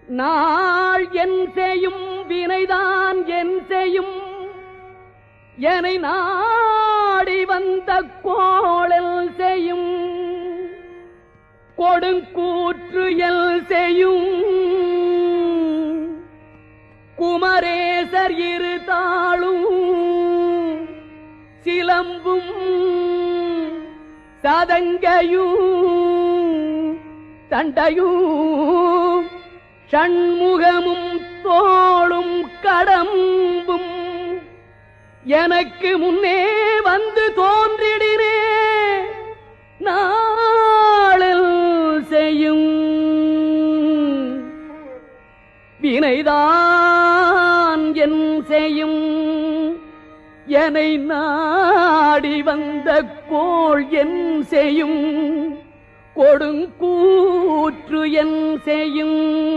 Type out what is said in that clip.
நாள் என் செய்யும் வினைதான் என் செய்யும் என்னை நாடி வந்த கோளல் செய்யும் கொடுங்கூற்று எல் செய்யும் குமரேசர் இரு தாளும் சிலம்பும் சதங்கையும் தண்டையும் ஷண்முகமும் தோளும் கடம்பும் எனக்கு முன்னே வந்து தோன்றிடினே நாளில் செய்யும் வினைதான் என் செய்யும் என்னை நாடி வந்த கோள் என் செய்யும் கொடுங்கூற்று என் செய்யும்